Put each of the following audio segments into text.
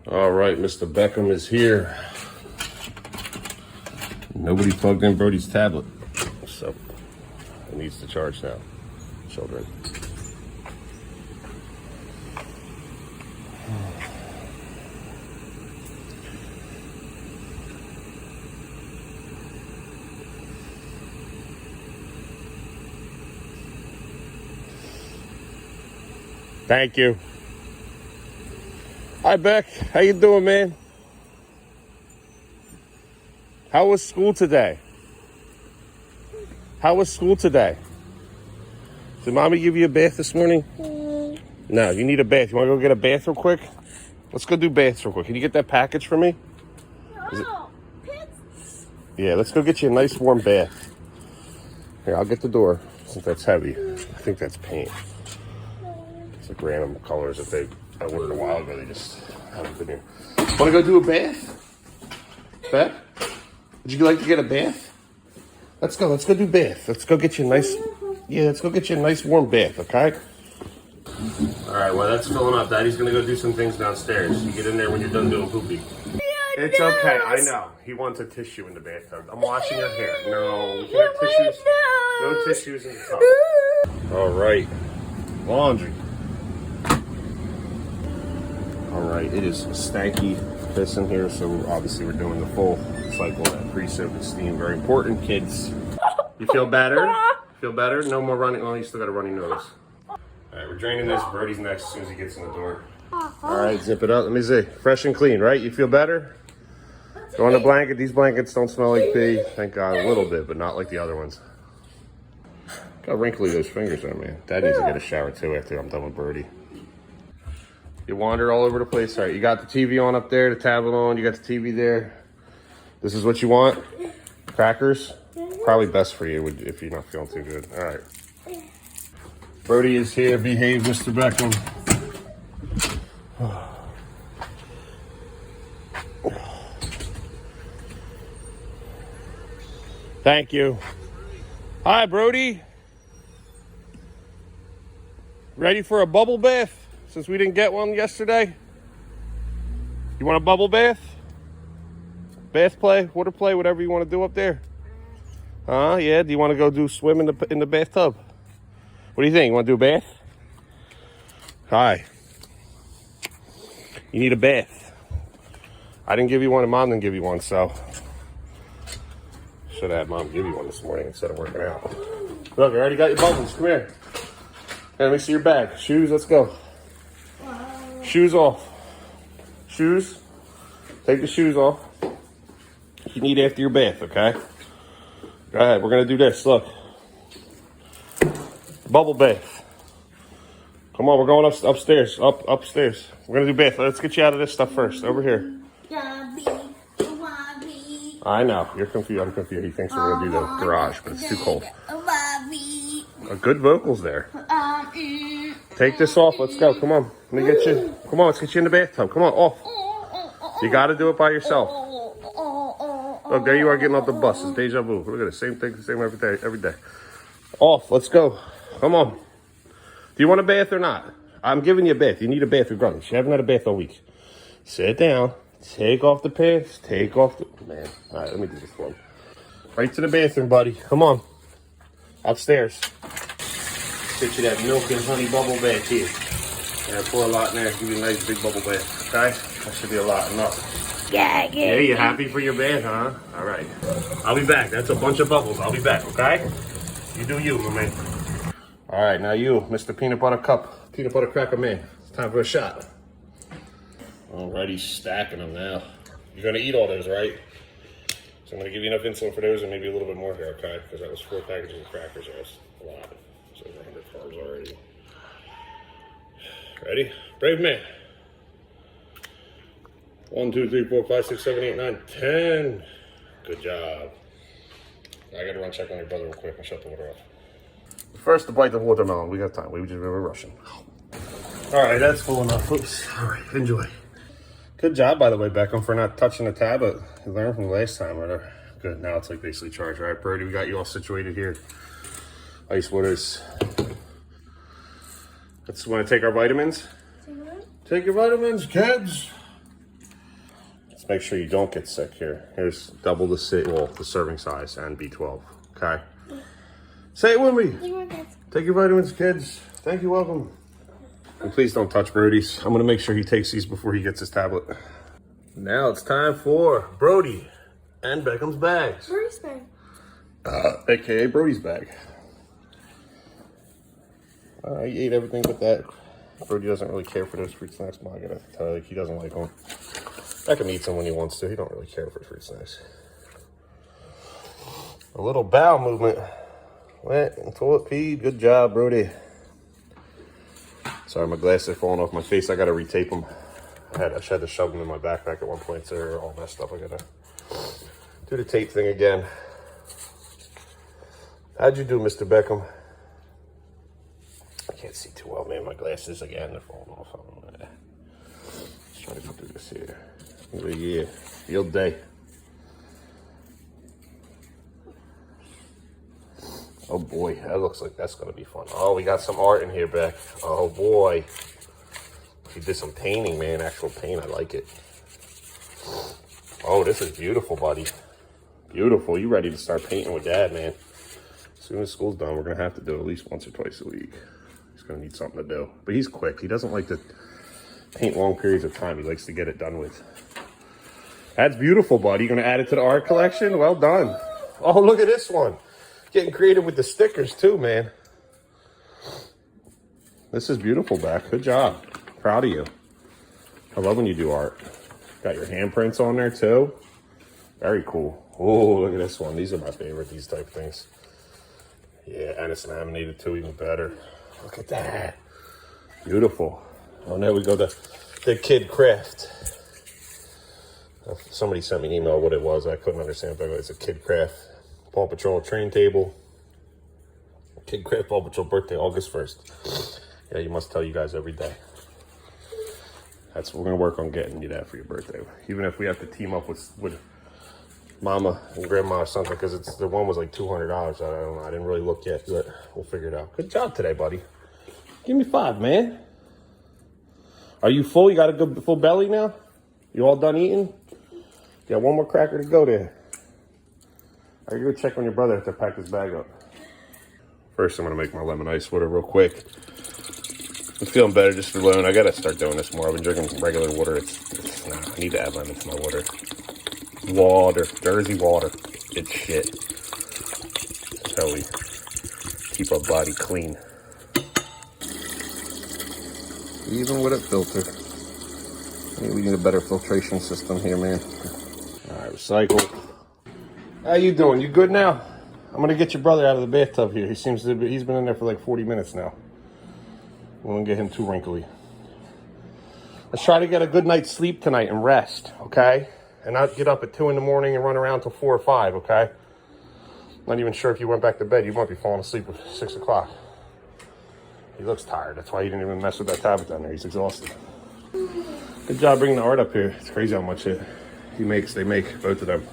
All right, Mr. Beckham is here. Nobody plugged in Brody's tablet, so it needs to charge now, children. Thank you. Hi, Beck. How you doing, man? How was school today? How was school today? Did Mommy give you a bath this morning? No, you need a bath. You want to go get a bath real quick? Let's go do baths real quick. Can you get that package for me? No. Yeah, let's go get you a nice warm bath. Here, I'll get the door since that's heavy. I think that's paint. It's like random colors that I ordered a while ago. They just haven't been here. Want to go do a bath? Beth? Would you like to get a bath? Let's go do bath. Let's go get you a nice, let's go get you a nice warm bath, okay? All right, well, that's filling up. Daddy's going to go do some things downstairs. You get in there when you're done doing poopy. It's okay, I know. He wants a tissue in the bathtub. I'm washing your hair. No, we can't have tissues. No tissues in the tub. All right, laundry. All right, it is stanky piss in here, so obviously we're doing the full cycle of that pre-soak and steam. Very important, kids. You feel better? Feel better? No more running. Oh, you still got a runny nose. All right, we're draining this. Brody's next as soon as he gets in the door. All right, zip it up. Let me see. Fresh and clean, right? You feel better? Go on the blanket. These blankets don't smell like pee. Thank God, a little bit, but not like the other ones. Look how wrinkly those fingers are, man. Dad needs to get a shower too after I'm done with Brody. You wander all over the place. All right, you got the TV on up there, the tablet on. You got the TV there. This is what you want? Crackers? Probably best for you if you're not feeling too good. All right. Brody is here. Behave, Mr. Beckham. Thank you. Hi, Brody. Ready for a bubble bath? Since we didn't get one yesterday. You want a bubble bath? Bath play, water play, whatever you want to do up there. Yeah. Do you want to go do swim in the bathtub? What do you think? You want to do a bath? Hi. You need a bath. I didn't give you one and Mom didn't give you one, so should have had Mom give you one this morning instead of working out. Look, I already got your bubbles. Come here. Let me see your bag. Shoes, let's go. Shoes off. Shoes. Take the shoes off. You need after your bath, okay? Go ahead. We're going to do this. Look. Bubble bath. Come on. We're going upstairs. Upstairs. We're going to do bath. Let's get you out of this stuff first. Over here. I know. You're confused. I'm confused. He thinks we're going to do the garage, but it's too cold. Good vocals there. Take this off. Let's go. Come on. Let me get you. Come on. Let's get you in the bathtub. Come on. Off. You got to do it by yourself. Look, there you are getting off the bus. It's deja vu. Look at the same thing. Same every day. Off. Let's go. Come on. Do you want a bath or not? I'm giving you a bath. You need a bath regardless. You haven't had a bath all week. Sit down. Take off the pants. Take off the... Man. All right. Let me do this one. Right to the bathroom, buddy. Come on. Upstairs. Get you that milk and honey bubble bath here. And pour a lot in there. Give you a nice big bubble bath. Okay? That should be a lot. Enough. Yeah, you happy for your bath, huh? All right. I'll be back. That's a bunch of bubbles. I'll be back, okay? You do you, my man. All right, now you, Mr. Peanut Butter Cup. Peanut Butter Cracker Man. It's time for a shot. All right, he's stacking them now. You're going to eat all those, right? So I'm going to give you enough insulin for those and maybe a little bit more here, okay? Because that was 4 packages of crackers. That's a lot. It's over 100 carbs already. Ready? Brave man. 1, 2, 3, 4, 5, 6, 7, 8, 9, 10. Good job. I got to run check on your brother real quick and shut the water off. First, to bite the watermelon. We got time. We were rushing. All right, that's full enough. Oops. All right, enjoy. Good job, by the way, Beckham, for not touching the tablet. You learned from the last time, whatever. Good, now it's like basically charged. All right, Brody, we got you all situated here. Ice waters. Let's want to take our vitamins. Take your vitamins, kids. Let's make sure you don't get sick here. Here's double the serving size and B12. Okay. Say it with me. Take your vitamins, kids. Thank you, welcome. And please don't touch Brody's. I'm gonna make sure he takes these before he gets his tablet. Now it's time for Brody and Beckham's bags. Brody's bag. AKA Brody's bag. He ate everything but that. Brody doesn't really care for those fruit snacks. I gotta tell you, he doesn't like them. Beckham eats them when he wants to. He don't really care for fruit snacks. A little bowel movement. Went until it peed. Good job, Brody. Sorry, my glasses are falling off my face. I gotta retape them. I just had to shove them in my backpack at one point. So they're all messed up. I gotta do the tape thing again. How'd you do, Mr. Beckham? I can't see too well, man. My glasses again, they're falling off. Just trying to go through this here. Yeah, field day. Oh boy, that looks like that's gonna be fun. Oh, we got some art in here, Beck. Oh boy. He did some painting, man. Actual paint, I like it. Oh, this is beautiful, buddy. Beautiful. You ready to start painting with Dad, man? As soon as school's done, we're gonna have to do it at least once or twice a week. He's gonna need something to do. But he's quick. He doesn't like to paint long periods of time. He likes to get it done with. That's beautiful, buddy. You gonna add it to the art collection? Well done. Oh, look at this one. Getting creative with the stickers too, man. This is beautiful, Beck. Good job. Proud of you. I love when you do art. Got your handprints on there too. Very cool. Oh, look at this one. These are my favorite, these type of things. Yeah, and it's laminated too, even better. Look at that. Beautiful. Oh, there we go. The kid craft. Somebody sent me an email what it was. I couldn't understand, but it's a kid craft. Paw Patrol train table. Kid craft Paw Patrol birthday, August 1st. Yeah, you must tell you guys every day. That's what we're gonna work on getting you that for your birthday. Even if we have to team up with Mama and Grandma or something, because the one was like $200. I don't know. I didn't really look yet, but we'll figure it out. Good job today, buddy. Give me 5, man. Are you full? You got a good full belly now? You all done eating? You got one more cracker to go there. I gotta go check on your brother after I pack his bag up. First, I'm gonna make my lemon ice water real quick. I'm feeling better just alone. I gotta start doing this more. I've been drinking regular water. Nah, I need to add lemon to my water. Water, Jersey water. It's shit. That's how we keep our body clean. Even with a filter. Maybe we need a better filtration system here, man. All right, recycle. How you doing? You good now? I'm gonna get your brother out of the bathtub here. He's been in there for like 40 minutes now. We won't get him too wrinkly. Let's try to get a good night's sleep tonight and rest, okay? And not get up at 2 in the morning and run around till 4 or 5, okay? Not even sure if you went back to bed. You might be falling asleep at 6 o'clock. He looks tired. That's why he didn't even mess with that tablet down there. He's exhausted. Good job bringing the art up here. It's crazy how much they make, both of them.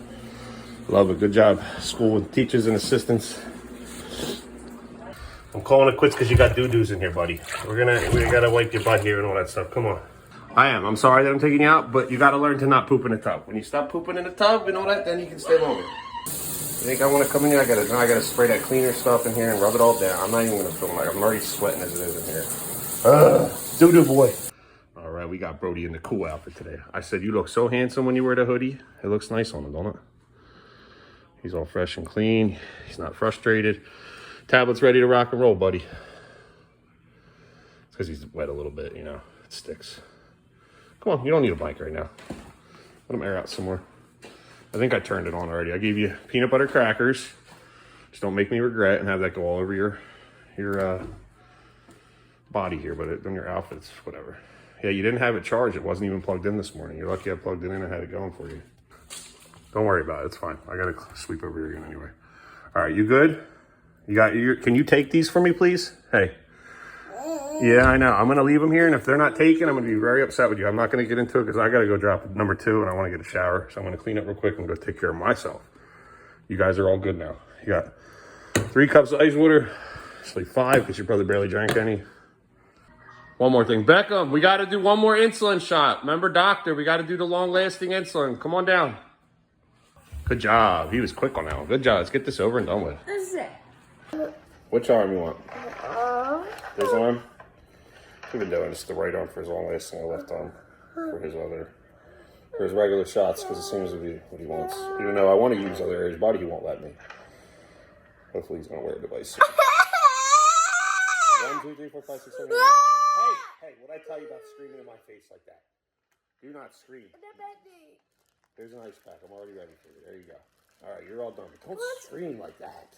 Love it. Good job, school and teachers and assistants. I'm calling it quits because you got doo-doos in here, buddy. We gotta wipe your butt here and all that stuff. Come on. I'm sorry that I'm taking you out, but you gotta learn to not poop in the tub. When you stop pooping in the tub and all that, then you can stay longer. You think I want to come in here? I gotta spray that cleaner stuff in here and rub it all down. I'm not even gonna film like I'm already sweating as it is in here. Doo-doo boy. All right, we got Brody in the cool outfit today. I said you look so handsome when you wear the hoodie. It looks nice on him, don't it? He's all fresh and clean. He's not frustrated. Tablet's ready to rock and roll, buddy. It's because he's wet a little bit, you know. It sticks. Come on, you don't need a bike right now. Let him air out some more. I think I turned it on already. I gave you peanut butter crackers. Just don't make me regret and have that go all over your body here, but on your outfits, whatever. Yeah, you didn't have it charged. It wasn't even plugged in this morning. You're lucky I plugged it in and had it going for you. Don't worry about it. It's fine. I gotta sweep over here again anyway. All right, you good? Can you take these for me, please? Hey. Yeah, I know. I'm going to leave them here, and if they're not taken, I'm going to be very upset with you. I'm not going to get into it because I got to go drop number 2, and I want to get a shower. So I'm going to clean up real quick and go take care of myself. You guys are all good now. You got 3 cups of ice water. Actually 5 because your brother barely drank any. One more thing. Beckham, we got to do one more insulin shot. Remember, doctor, we got to do the long-lasting insulin. Come on down. Good job. He was quick on that one. Good job. Let's get this over and done with. Which arm you want? This arm? We've been doing this the right arm for his long-lasting, the left arm for his regular shots, because it seems to be what he wants. Even though I want to use other areas of his body, he won't let me. Hopefully he's going to wear a device. 1, 2, 3, 4, 5, 6, 7, 8, 9, 10. Hey, what'd I tell you about screaming in my face like that? Do not scream. There's an ice pack. I'm already ready for you. There you go. All right, you're all done. Don't scream like that.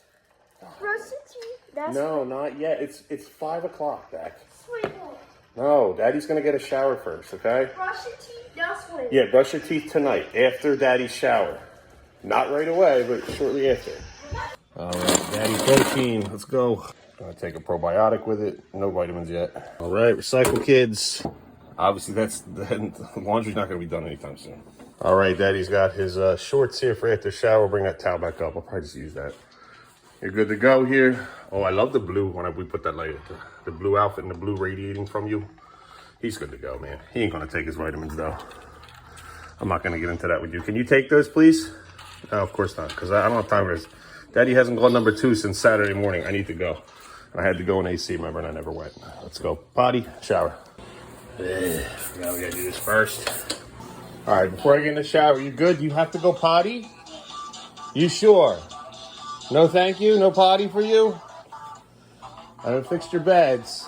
Brush your teeth. No, not yet. It's 5 o'clock, Beck. No, Daddy's going to get a shower first, okay? Brush your teeth. Now swim. Yeah, brush your teeth tonight after Daddy's shower. Not right away, but shortly after. All right, Daddy protein. Let's go. Gonna take a probiotic with it. No vitamins yet. All right, recycle kids. Obviously, the laundry's not gonna be done anytime soon. All right, Daddy's got his shorts here for after shower. Bring that towel back up. I'll probably just use that. You're good to go here. Oh, I love the blue when we put that later. The blue outfit and the blue radiating from you. He's good to go, man. He ain't gonna take his vitamins though. I'm not gonna get into that with you. Can you take those, please? No, of course not, because I don't have time for this. Daddy hasn't gone number 2 since Saturday morning. I need to go. I had to go in AC, remember, and I never went. Let's go. Potty, shower. Now we gotta do this first. All right, before I get in the shower, you good? You have to go potty? You sure? No thank you? No potty for you? I haven't fixed your beds.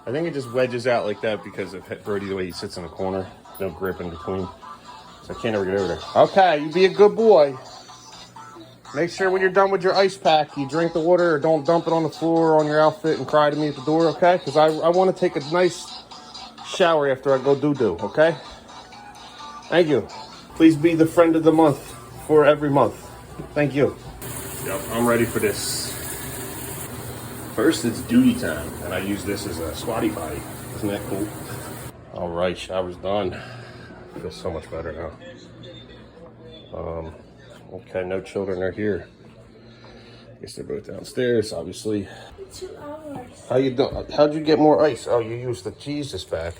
I think it just wedges out like that because of Brody, the way he sits in the corner. No grip in between. So I can't ever get over there. Okay, you be a good boy. Make sure when you're done with your ice pack, you drink the water or don't dump it on the floor or on your outfit and cry to me at the door, okay? Because I want to take a nice shower after I go doo-doo, okay? Thank you. Please be the friend of the month for every month. Thank you. Yep, I'm ready for this. First, it's duty time, and I use this as a squatty potty. Isn't that cool? All right, shower's done. I feel so much better now. Okay, no children are here. I guess they're both downstairs, obviously. 2 hours. How you doing? How'd you get more ice? Oh, you used the Jesus pack.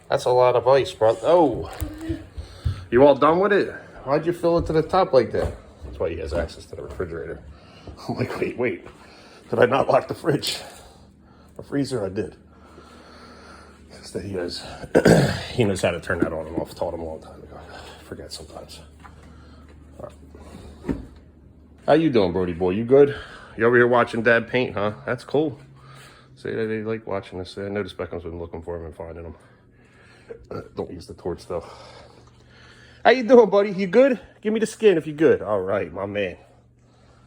That's a lot of ice, bro. Oh, you all done with it? Why'd you fill it to the top like that? That's why he has access to the refrigerator. I'm like, wait. Did I not lock the fridge? The freezer, I did. Just that he knows how to turn that on and off. Taught him a long time ago. I forget sometimes. How you doing, Brody boy? You good? You over here watching Dad paint, huh? That's cool. Say that they like watching this. I noticed Beckham's been looking for him and finding him. Don't use the torch though. How you doing, buddy? You good? Give me the skin if you're good. All right, my man.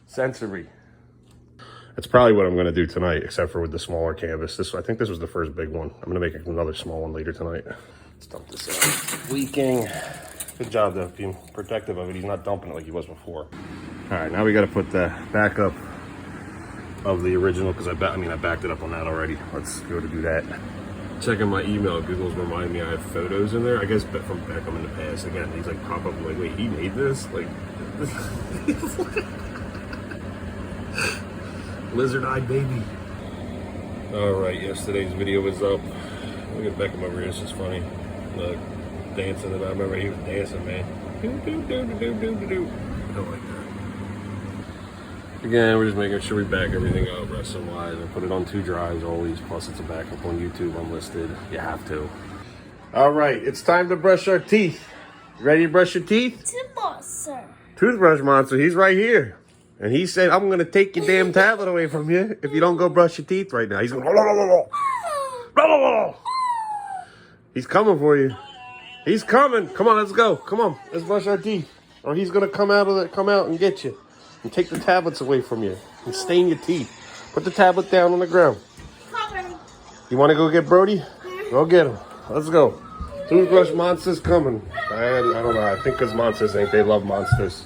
Sensory. That's probably what I'm gonna do tonight, except for with the smaller canvas. I think this was the first big one. I'm gonna make another small one later tonight. Let's dump this out. It's leaking. Good job though, being protective of it. He's not dumping it like he was before. All right, now we got to put the backup of the original because I backed it up on that already. Let's go to do that. Checking my email, Google's reminding me I have photos in there. I guess from Beckham in the past. Again, these like pop up like, wait, he made this? Like, lizard-eyed baby. All right, yesterday's video was up. Look at Beckham over here. This is funny. Look, dancing. I remember he was dancing, man. I like that. Again, we're just making sure we back everything up wrestling-wise and put it on 2 drives always. Plus, it's a backup on YouTube unlisted. You have to. All right, it's time to brush our teeth. You ready to brush your teeth? Toothbrush monster. He's right here. And he said, I'm going to take your damn tablet away from you if you don't go brush your teeth right now. He's going, he's coming for you. He's coming. Come on, let's go. Come on, let's brush our teeth. Or he's going to come out and get you. And take the tablets away from you and stain your teeth. Put the tablet down on the ground. You want to go get Brody? Go get him. Let's go. Toothbrush monster's coming. I don't know. I think because monsters think they love monsters.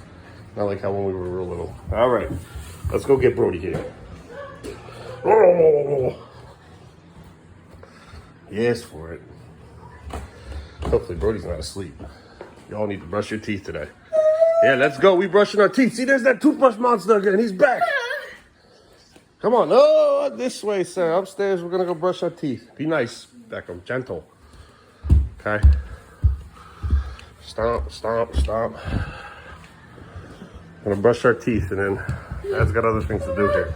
Not like how when we were real little. All right. Let's go get Brody here. Yes, for it. Hopefully Brody's not asleep. Y'all need to brush your teeth today. Yeah, let's go. We brushing our teeth. See, there's that toothbrush monster again. He's back. Come on. Oh, this way, sir. Upstairs, we're going to go brush our teeth. Be nice, Beckham. Gentle. Okay? Stomp, stomp, stomp. We're going to brush our teeth, and then Dad's got other things to do here.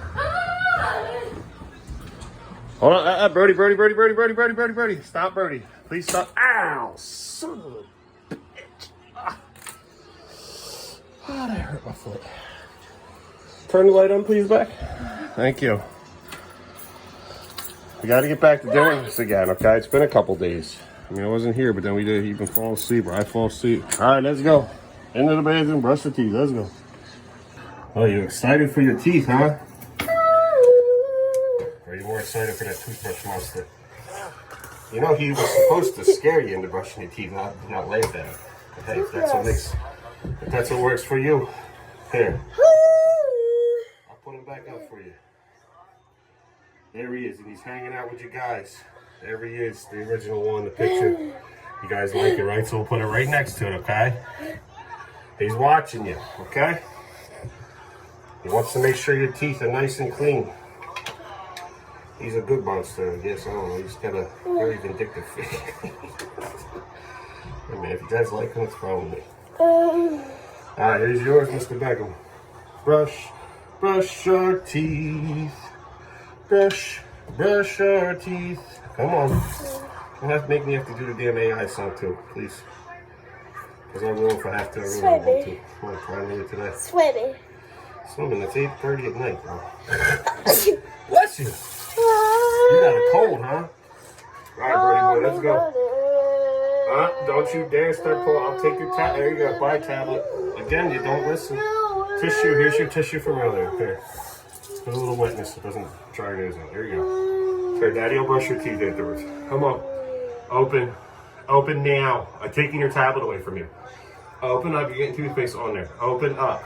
Hold on. Brody, Brody, Brody, Brody, Brody, Brody, Brody, Brody. Stop, Brody. Please stop. Ow! Son of a bitch. Ah, that hurt my foot. Turn the light on, please, Beck. Thank you. We got to get back to doing this again, okay? It's been a couple days. I mean, I wasn't here, but then we did even fall asleep, or I fall asleep. All right, let's go. Into the bathroom, brush the teeth. Let's go. Oh, you're excited for your teeth, huh? Or are you more excited for that toothbrush monster? You know, he was supposed to scare you into brushing your teeth, not laugh at it. But hey, if that's what works for you, here. I'll put him back up for you. There he is, and he's hanging out with you guys. There he is, the original one, the picture. You guys like it, right? So we'll put it right next to it, okay? He's watching you, okay? He wants to make sure your teeth are nice and clean. He's a good monster, I guess. I don't know. He's got a very vindictive face. Hey man, if you guys like him, it's probably me. Alright, here's yours, Mr. Beckham. Brush our teeth. Brush our teeth. Come on. You have to make me have to do the damn AI song too, please. Because I will if I have to. I really don't want to. Come on, try me today. Swimming, it's 8:30 at night, bro. Bless you. You got a cold, huh? Alright, Brody boy, let's go. Don't you dare start pulling. I'll take your tablet. There you go. Bye, tablet. Again, you don't listen. Tissue. Here's your tissue from earlier. Here. Put a little wetness. It doesn't dry your nose out. There you go. Here, Daddy will brush your teeth afterwards. Come on. Open. Open now. I'm taking your tablet away from you. Open up. You're getting toothpaste on there. Open up.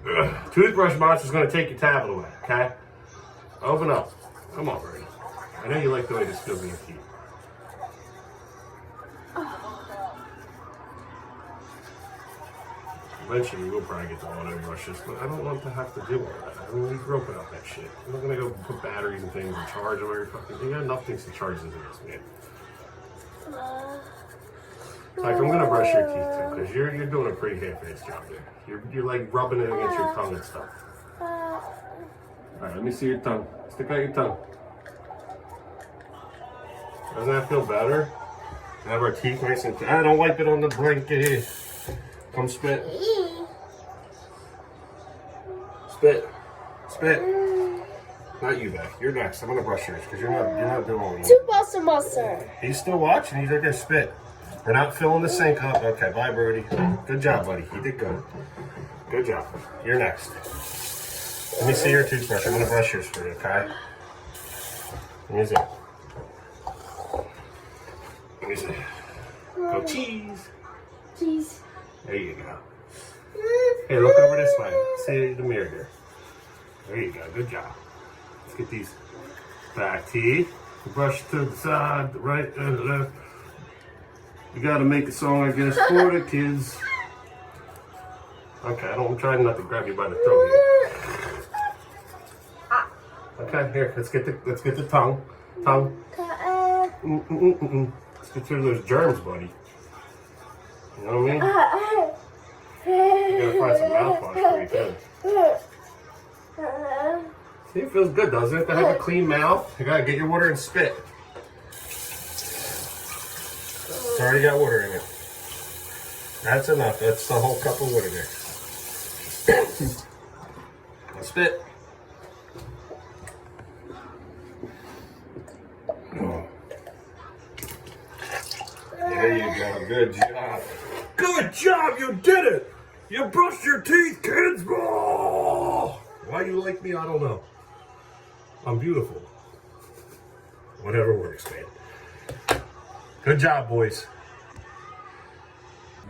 Ugh. Toothbrush monster's going to take your tablet away, okay? Open up. Come on, Brody. I know you like the way this feels in your teeth. Eventually, we'll probably get the auto brushes, but I don't want to have to do all that. I mean, we grew up without that shit. I'm not going to go put batteries and things and charge them every fucking thing. You got enough things to charge this, man. Like, I'm going to brush your teeth, too, because you're doing a pretty half-assed job there. You're like rubbing it against your tongue and stuff. Alright, let me see your tongue. Stick out your tongue. Doesn't that feel better? Have our teeth nice and clean. Don't wipe it on the blanket here. Come spit. Spit. Spit. Not you, Beck. You're next. I'm gonna brush yours because you're not doing what you want. Monster. He's still watching. He's right there. Spit. We're not filling the sink up. Okay, bye, Brody. Good job, buddy. You did good. Good job. You're next. Let me see your toothbrush. I'm gonna brush yours for you, okay? Let me see. Let me see. Go cheese. Cheese. There you go. Hey, look over this way. See the mirror here. There you go. Good job. Let's get these back teeth. Brush to the side, the right and the left. You gotta make a song, I guess, for the kids. Okay, I'm trying not to grab you by the throat here. Okay, here, let's get the tongue. Tongue. Let's get rid of those germs, buddy. You know what I mean? You gotta find some mouthwash for you, too. See, it feels good, doesn't it? To have a clean mouth. You gotta get your water and spit. It's already got water in it. That's enough. That's the whole cup of water there. Spit. There you go. Good job. Good job. You did it. You brushed your teeth, kids. Oh! Why you like me, I don't know. I'm beautiful. Whatever works, man. Good job, boys.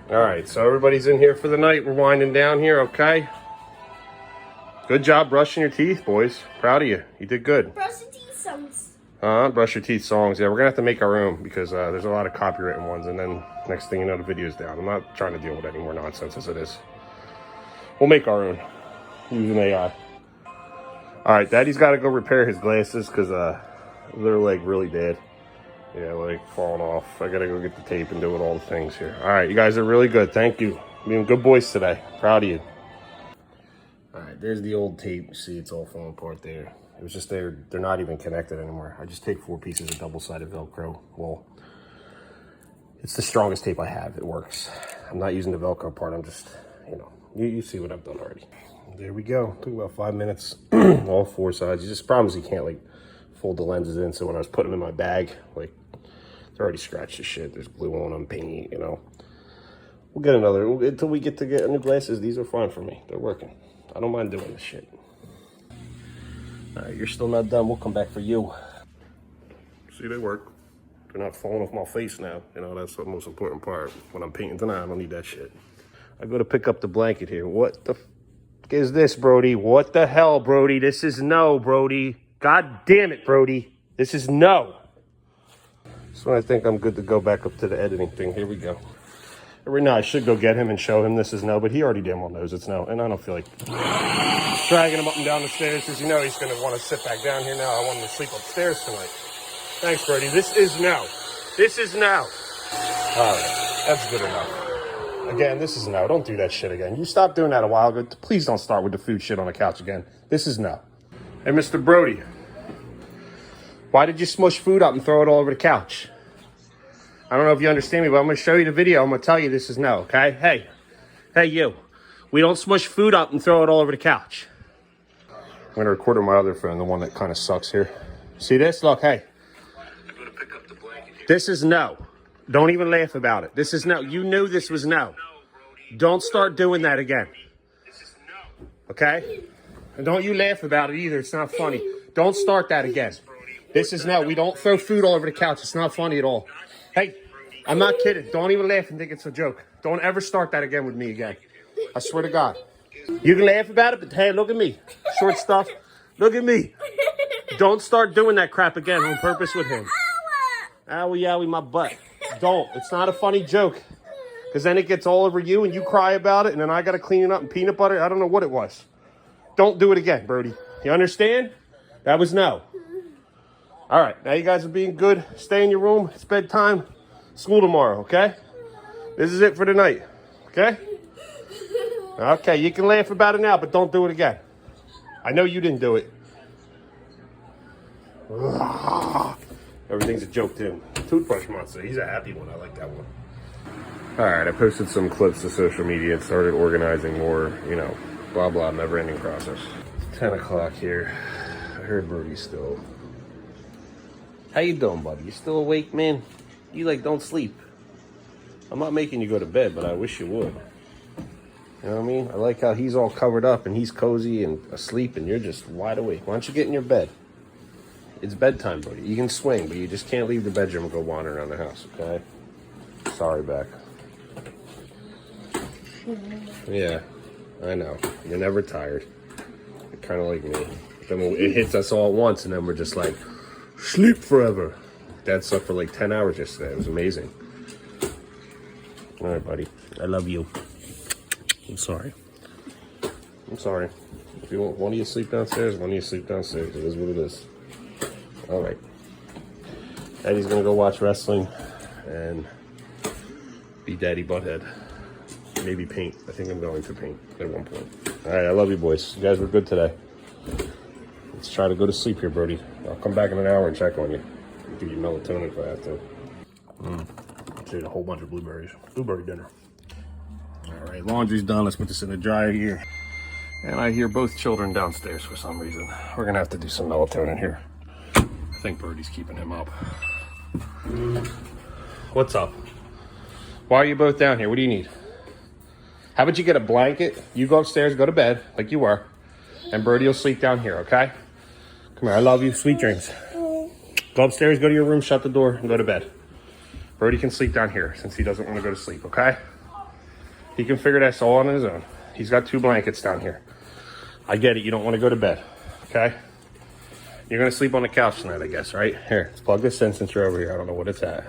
All right, so everybody's in here for the night. We're winding down here, okay? Good job brushing your teeth, boys. Proud of you. You did good. Brush your teeth songs. Brush your teeth songs. Yeah, we're going to have to make our own because there's a lot of copywritten ones. And then next thing you know, the video's down. I'm not trying to deal with any more nonsense as it is. We'll make our own using AI. All right, Daddy's got to go repair his glasses because they're like really bad. Yeah, like falling off. I got to go get the tape and do all the things here. All right, you guys are really good. Thank you. Being good boys today. Proud of you. All right, there's the old tape. You see, it's all falling apart there. It was just there. They're not even connected anymore. I just take 4 pieces of double-sided Velcro. Well, it's the strongest tape I have. It works. I'm not using the Velcro part. I'm just, you know, you see what I've done already. There we go. Took about 5 minutes. All 4 sides. Just problem is you can't like fold the lenses in. So when I was putting them in my bag, like they're already scratched to shit. There's glue on them, paint, you know. We'll get another until we get to get new glasses. These are fine for me. They're working. I don't mind doing this shit. All right, you're still not done. We'll come back for you. See, they work. They're not falling off my face now. You know, that's the most important part. When I'm painting tonight, I don't need that shit. I go to pick up the blanket here. What the is this, Brody? What the hell, Brody? This is no, Brody. God damn it, Brody. This is no. So I think I'm good to go back up to the editing thing. Here we go. Right now, I should go get him and show him this is no, but he already damn well knows it's no. And I don't feel like dragging him up and down the stairs because you know he's going to want to sit back down here now. I want him to sleep upstairs tonight. Thanks, Brody. This is no. This is no. All right. That's good enough. Again, this is no. Don't do that shit again. You stopped doing that a while ago. Please don't start with the food shit on the couch again. This is no. Hey, Mr. Brody. Why did you smush food up and throw it all over the couch? I don't know if you understand me, but I'm going to show you the video. I'm going to tell you this is no, okay? Hey, you. We don't smush food up and throw it all over the couch. I'm going to record on my other phone, the one that kind of sucks here. See this? Look, hey. I'm going to pick up the blanket here. This is no. Don't even laugh about it. This is no. You knew this was no. Don't start doing that again. This is no. Okay? And don't you laugh about it either. It's not funny. Don't start that again. This is no. We don't throw food all over the couch. It's not funny at all. Hey, I'm not kidding. Don't even laugh and think it's a joke. Don't ever start that again with me again. I swear to God. You can laugh about it, but hey, look at me. Short stuff. Look at me. Don't start doing that crap again on purpose with him. Owie, owie, my butt. Don't. It's not a funny joke. Because then it gets all over you and you cry about it and then I got to clean it up in peanut butter. I don't know what it was. Don't do it again, Brody. You understand? That was no. All right. Now you guys are being good. Stay in your room. It's bedtime. School tomorrow, okay? This is it for tonight. Okay? Okay, you can laugh about it now, but don't do it again. I know you didn't do it. Everything's a joke to him. Toothbrush monster. He's a happy one. I like that one. All right, I posted some clips to social media and started organizing more, you know, blah, blah, never-ending process. It's 10 o'clock here. I heard Brody still. How you doing, buddy? You still awake, man? You, like, don't sleep. I'm not making you go to bed, but I wish you would. You know what I mean? I like how he's all covered up and he's cozy and asleep and you're just wide awake. Why don't you get in your bed? It's bedtime, buddy. You can swing, but you just can't leave the bedroom and go wandering around the house, okay? Sorry, Beck. Yeah, I know. You're never tired. You're kind of like me. Then it hits us all at once, and then we're just like, sleep forever. Dad slept for like 10 hours yesterday. It was amazing. All right, buddy. I love you. I'm sorry. I'm sorry. If you want one of you sleep downstairs, one of you sleep downstairs. It is what it is. All right. Daddy's going to go watch wrestling and be Daddy Butthead. Maybe paint. I think I'm going to paint at one point. All right, I love you, boys. You guys were good today. Let's try to go to sleep here, Brody. I'll come back in an hour and check on you. Give you melatonin if I have to. I'll eat a whole bunch of blueberries. Blueberry dinner. All right, laundry's done. Let's put this in the dryer here. And I hear both children downstairs for some reason. We're going to have to do some melatonin here. I think Brody's keeping him up. What's up? Why are you both down here? What do you need? How about you get a blanket? You go upstairs, go to bed, like you were. And Brody will sleep down here, okay? Come here, I love you. Sweet dreams. Go upstairs, go to your room, shut the door, and go to bed. Brody can sleep down here since he doesn't want to go to sleep, okay? He can figure this all on his own. He's got 2 blankets down here. I get it. You don't want to go to bed, okay? You're going to sleep on the couch tonight, I guess, right? Here, let's plug this in since you're over here. I don't know what it's at.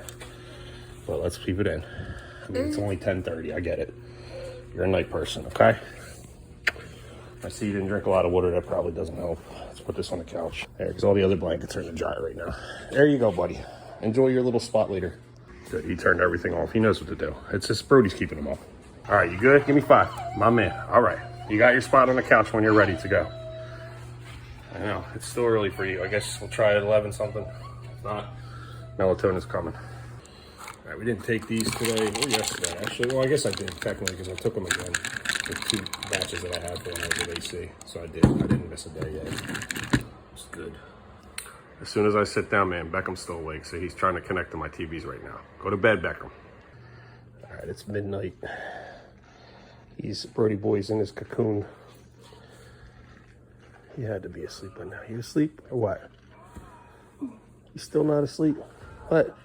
But let's keep it in. I mean, it's only 10:30. I get it. You're a night person, okay? I see you didn't drink a lot of water. That probably doesn't help. Let's put this on the couch. There, because all the other blankets are in the dryer right now. There you go, buddy. Enjoy your little spot later. Good, he turned everything off. He knows what to do. It's just Brody's keeping him up. All right, you good? Give me 5. My man. All right. You got your spot on the couch when you're ready to go. I know, it's still early for you. I guess we'll try at 11 something. If not, melatonin's coming. All right, we didn't take these today or yesterday. Actually, well, I guess I did technically because I took them again. The 2 batches that I had for when I was at AC. So I did. I didn't miss a day yet. It's good. As soon as I sit down, man, Beckham's still awake. So he's trying to connect to my TVs right now. Go to bed, Beckham. All right, it's midnight. Brody boy's in his cocoon. He had to be asleep by now. You asleep or what? You still not asleep? What?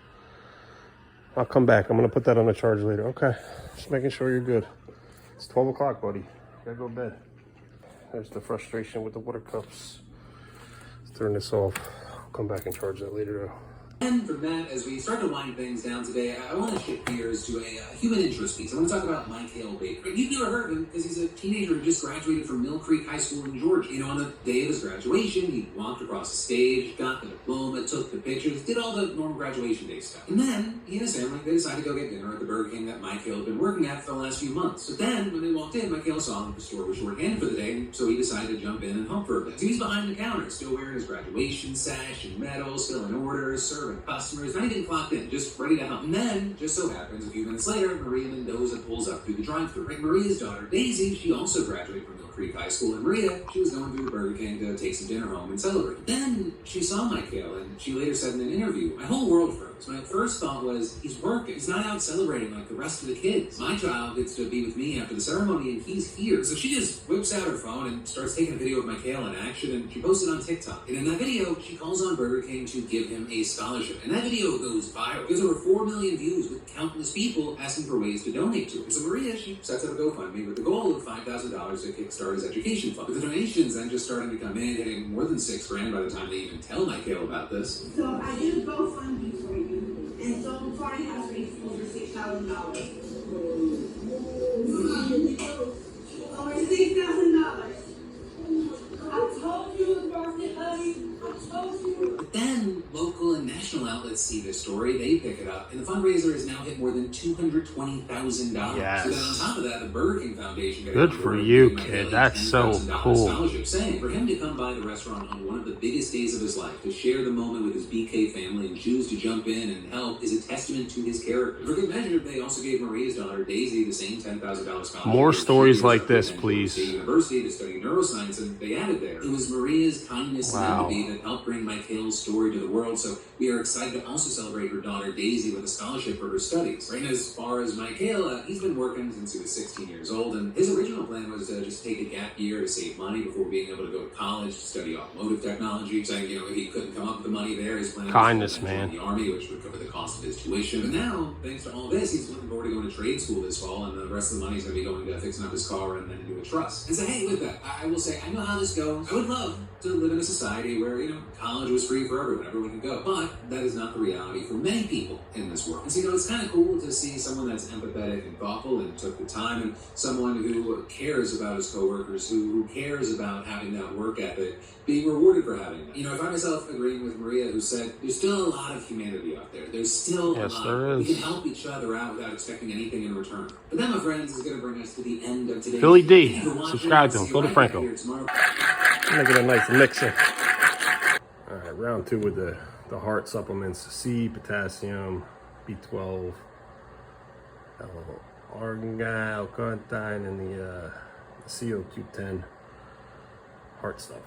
I'll come back. I'm going to put that on the charge later. Okay. Just making sure you're good. It's 12 o'clock, buddy. You gotta go to bed. There's the frustration with the water cups. Let's turn this off. I'll come back and charge that later, though. And from that, as we start to wind things down today, I want to shift gears to a human interest piece. I want to talk about Michael Baker. You've never heard of him because he's a teenager who just graduated from Mill Creek High School in Georgia. You know, on the day of his graduation, he walked across the stage, got the diploma, took the pictures, did all the normal graduation day stuff. And then he and his family, they decided to go get dinner at the Burger King that Michael had been working at for the last few months. But then, when they walked in, Michael saw that the store was short-handed for the day, and so he decided to jump in and help for a bit. So he's behind the counter, still wearing his graduation sash and medals, filling orders, serving customers, not even clocked in, just ready to help. And then, just so happens, a few minutes later, Maria Mendoza pulls up through the drive-thru. Right, Maria's daughter, Daisy, she also graduated from Mill Creek High School, and Maria, she was going through the Burger King to take some dinner home and celebrate. Then, she saw Michael, and she later said in an interview, my whole world froze. My first thought was, he's working. He's not out celebrating like the rest of the kids. My child gets to be with me after the ceremony, and he's here. So she just whips out her phone and starts taking a video of Michael in action, and she posts it on TikTok. And in that video, she calls on Burger King to give him a scholarship. And that video goes viral. There's over 4 million views with countless people asking for ways to donate to it. So Maria, she sets up a GoFundMe with the goal of $5,000 to kickstart his education fund. With the donations then just starting to come in, hitting more than $6,000 by the time they even tell Michael about this. So I did a GoFundMe for you, and so far it has raised over $6,000. Over $6,000. I told you about it, honey. I told you. But then, local and national outlets see this story, they pick it up, and the fundraiser has now hit more than $220,000. Yes. So then on top of that, the Burger King Foundation got Good for you, kid. That's so cool. Scholarship, saying for him to come by the restaurant on one of the biggest days of his life, to share the moment with his BK family and choose to jump in and help is a testament to his character. For good measure, they also gave Maria's daughter, Daisy, the same $10,000 scholarship. More stories like this, please. State University to study neuroscience, and they added there, it was Maria's kindness and empathy that helped bring Michael's story to the world. So we are excited to also celebrate her daughter Daisy with a scholarship for her studies. Right, as far as Michael, he's been working since he was 16 years old, and his original plan was to just take a gap year to save money before being able to go to college to study automotive technology. Saying, if he couldn't come up with the money there, his plan was to join the Army, which would cover the cost of his tuition. But now, thanks to all this, he's looking forward to going to trade school this fall, and the rest of the money's going to be going to fixing up his car and then into a trust. And so, hey, with that, I will say, I know how this goes. I would love to live in a society where, college was free for everyone, everyone can go. But that is not the reality for many people in this world. And so, it's kind of cool to see someone that's empathetic and thoughtful and took the time, and someone who cares about his coworkers, who cares about having that work ethic, being rewarded for having that. I find myself agreeing with Maria, who said, there's still a lot of humanity out there. There's still a lot. There is. We can help each other out without expecting anything in return. But that, my friends, is going to bring us to the end of today's Philly D, subscribe to him. Phil DeFranco. Making a nice mixer. All right, round 2 with the heart supplements: C, potassium, B12, argine, L-carnitine, and the CoQ10 heart stuff.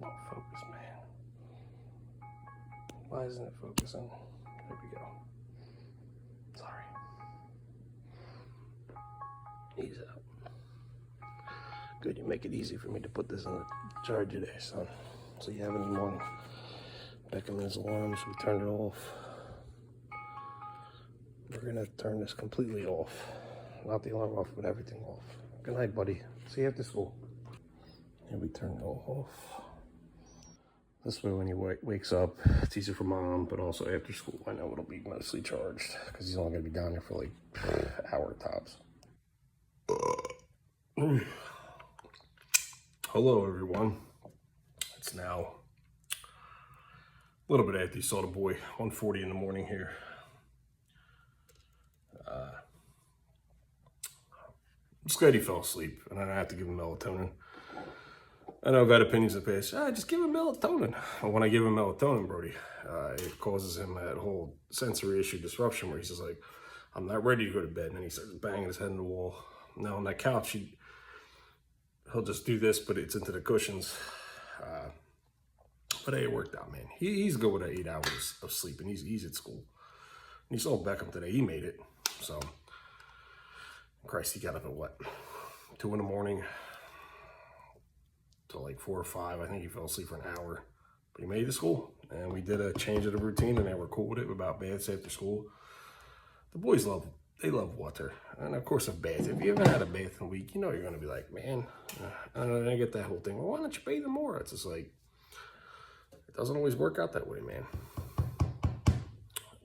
Not focus, man. Why isn't it focusing? There we go. Sorry. Ease out. Good, you make it easy for me to put this on the charger today, son. So you have it in the morning. Beckham is alarm, so we turned it off. We're gonna turn this completely off. Not the alarm off, but everything off. Good night, buddy. See you after school. And we turn it all off. This way when he wakes up, it's easier for mom, but also after school, I know it'll be mostly charged because he's only going to be down here for like an hour tops. Hello, everyone. It's now a little bit after you saw the boy, 1:40 in the morning here. I'm just glad he fell asleep, and I don't have to give him melatonin. I know I've had opinions in the past. Just give him melatonin. Well, when I give him melatonin, Brody, it causes him that whole sensory issue disruption where he's just like, I'm not ready to go to bed. And then he starts banging his head on the wall. Now on that couch, he'll just do this, but it's into the cushions. But hey, it worked out, man. He's good with 8 hours of sleep, and he's at school. And you saw Beckham today. He made it. So, Christ, he got up at what? 2 in the morning till like 4 or 5. I think he fell asleep for an hour. But he made it to school. And we did a change of the routine, and they were cool with it about baths after school. The boys love water. And of course, a bath. If you haven't had a bath in a week, you know you're going to be like, man. And I get that whole thing. Well, why don't you bathe them more? It's just like, it doesn't always work out that way, man.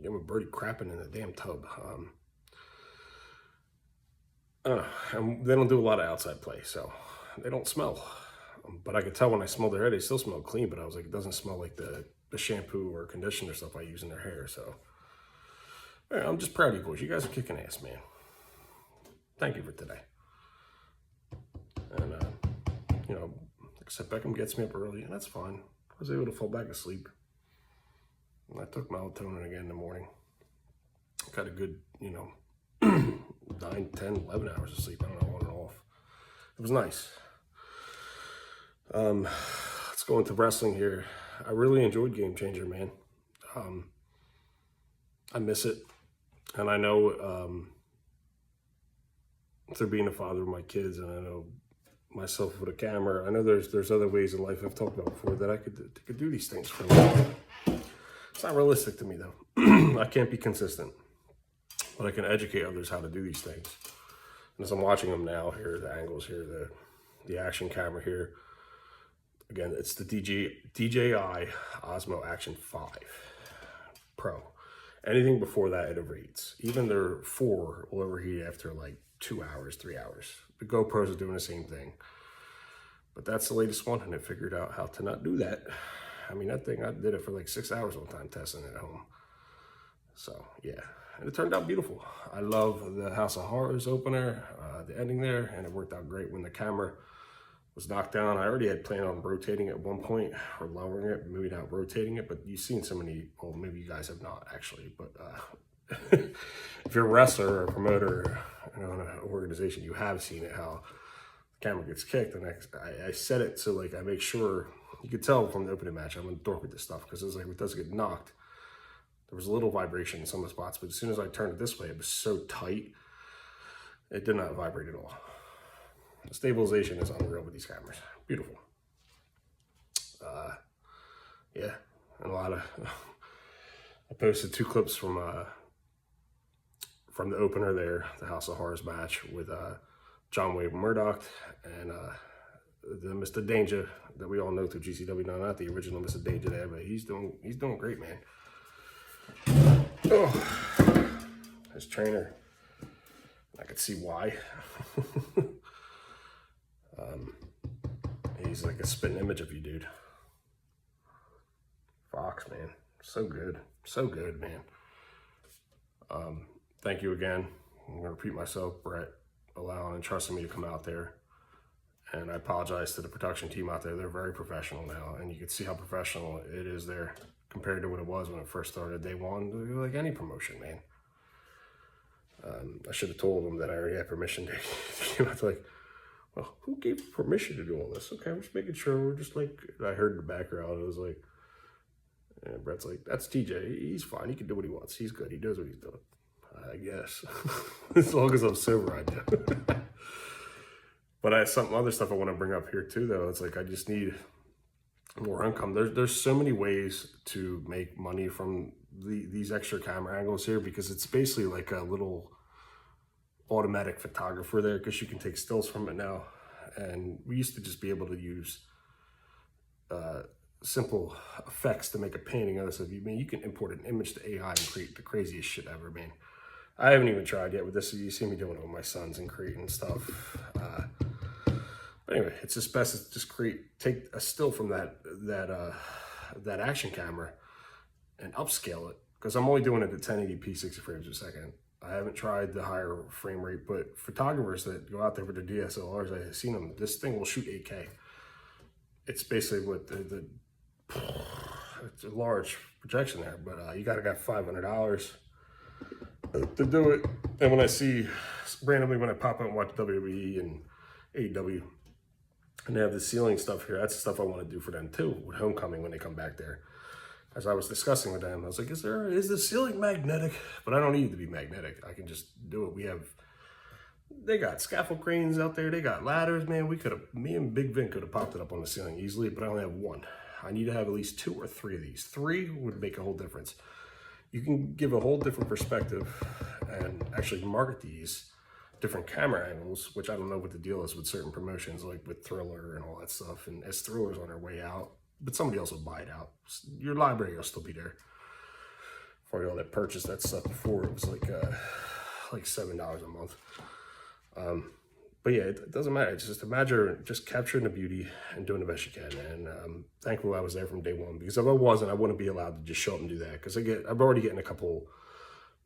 Get with Brody crapping in the damn tub. I don't know. And they don't do a lot of outside play, so they don't smell. But I could tell when I smelled their hair, they still smell clean, but I was like, it doesn't smell like the shampoo or conditioner stuff I use in their hair. So yeah, I'm just proud of you boys. You guys are kicking ass, man. Thank you for today. And, you know, like I said, Beckham gets me up early, and that's fine. I was able to fall back asleep. And I took melatonin again in the morning. Got a good, 9, 10, 11 hours of sleep. I don't know, on and off. It was nice. Let's go into wrestling here. I really enjoyed Game Changer, man. I miss it. And I know through being a father of my kids, and I know myself with a camera, I know there's other ways in life I've talked about before that I could do these things for a living. It's not realistic to me, though. I can't be consistent. But I can educate others how to do these things. And as I'm watching them now, here, the angles here, the action camera here. Again, it's the DJI Osmo Action 5 Pro. Anything before that, it overheats. Even their 4 will overheat after like 2 hours, 3 hours. The GoPros are doing the same thing. But that's the latest one, and it figured out how to not do that. I mean, that thing, I did it for like 6 hours one time testing it at home. So, yeah. And it turned out beautiful. I love the House of Horrors opener, the ending there, and it worked out great when the camera was knocked down. I already had planned on rotating at one point, or lowering it, maybe not rotating it, but you've seen so many, well, maybe you guys have not actually, but if you're a wrestler or a promoter, in an organization, you have seen it, how the camera gets kicked. And I set it so like I make sure, you could tell from the opening match, I'm a dork with this stuff, because it's like, it does get knocked. There was a little vibration in some of the spots, but as soon as I turned it this way, it was so tight, it did not vibrate at all. The stabilization is unreal with these cameras. Beautiful. Yeah, and a lot of, I posted 2 clips from the opener there, the House of Horrors match with John Wayne Murdoch and the Mr. Danger that we all know through GCW. No, not the original Mr. Danger there, but he's doing great, man. Oh, his trainer, I could see why. He's like a spitting image of you, dude. Fox, man, so good, man. Thank you again. I'm gonna repeat myself, Brett, allowing and trusting me to come out there. And I apologize to the production team out there. They're very professional now, and you can see how professional it is there compared to what it was when it first started day one, like any promotion, man. I should have told them that I already had permission to came out to like, well, who gave you permission to do all this? Okay, I'm just making sure. We're just like, I heard in the background, it was like, and Brett's like, that's TJ. He's fine. He can do what he wants. He's good. He knows what he's doing. I guess. As long as I'm sober, I do. But some other stuff I want to bring up here too, though. It's like, I just need more income. There's so many ways to make money from these extra camera angles here, because it's basically like a little automatic photographer there, because you can take stills from it now. And we used to just be able to use simple effects to make a painting of this. I mean, you can import an image to AI and create the craziest shit ever, man. I haven't even tried yet with this. You see me doing it with my sons and creating stuff. But anyway, it's just best to just take a still from that action camera and upscale it, because I'm only doing it at 1080p 60 frames per second. I haven't tried the higher frame rate, but photographers that go out there with their DSLRs, I've seen them. This thing will shoot 8K. It's basically what it's a large projection there, but you got $500 to do it. And when I see randomly when I pop out and watch WWE and AEW, and they have the ceiling stuff here, that's the stuff I want to do for them too with Homecoming when they come back there. As I was discussing with them, I was like, is the ceiling magnetic? But I don't need it to be magnetic. I can just do it. They got scaffold cranes out there. They got ladders, man. Me and Big Vin could have popped it up on the ceiling easily, but I only have one. I need to have at least 2 or 3 of these. 3 would make a whole difference. You can give a whole different perspective and actually market these different camera angles, which I don't know what the deal is with certain promotions, like with Thriller and all that stuff. And as Thriller's on their way out, but somebody else will buy it out. Your library will still be there for y'all that purchased that stuff before. It was like $7 a month. But yeah, it doesn't matter. It's just just capturing the beauty and doing the best you can. And I'm thankful I was there from day one, because if I wasn't, I wouldn't be allowed to just show up and do that. Because I'm already getting a couple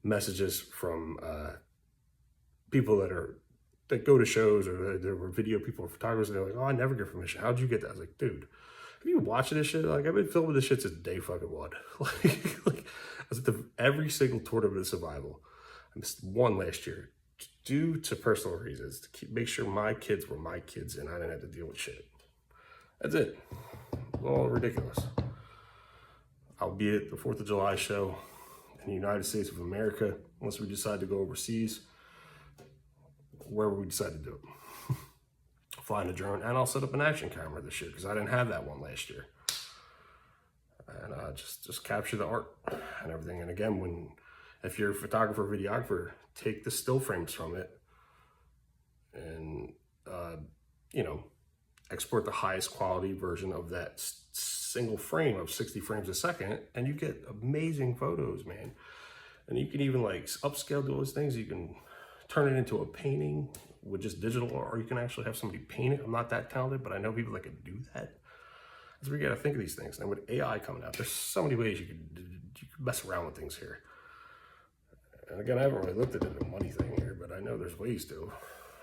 messages from people that go to shows, or there were video people or photographers, and they're like, oh, I never get permission. How'd you get that? I was like, dude, have you been watching this shit? Like, I've been filming this shit since day fucking one. like I was at every single tournament of survival. I missed one last year due to personal reasons, to make sure my kids were my kids and I didn't have to deal with shit. That's it. All ridiculous. I'll be at the 4th of July show in the United States of America, unless we decide to go overseas, wherever we decide to do it. Flying a drone, and I'll set up an action camera this year, because I didn't have that one last year. And just capture the art and everything. And again, if you're a photographer, videographer, take the still frames from it and export the highest quality version of that single frame of 60 frames a second, and you get amazing photos, man. And you can even like upscale those things. You can turn it into a painting with just digital, or you can actually have somebody paint it. I'm not that talented, but I know people that can do that. So we got to think of these things. And with AI coming out, there's so many ways you can mess around with things here. And again, I haven't really looked at the money thing here, but I know there's ways to.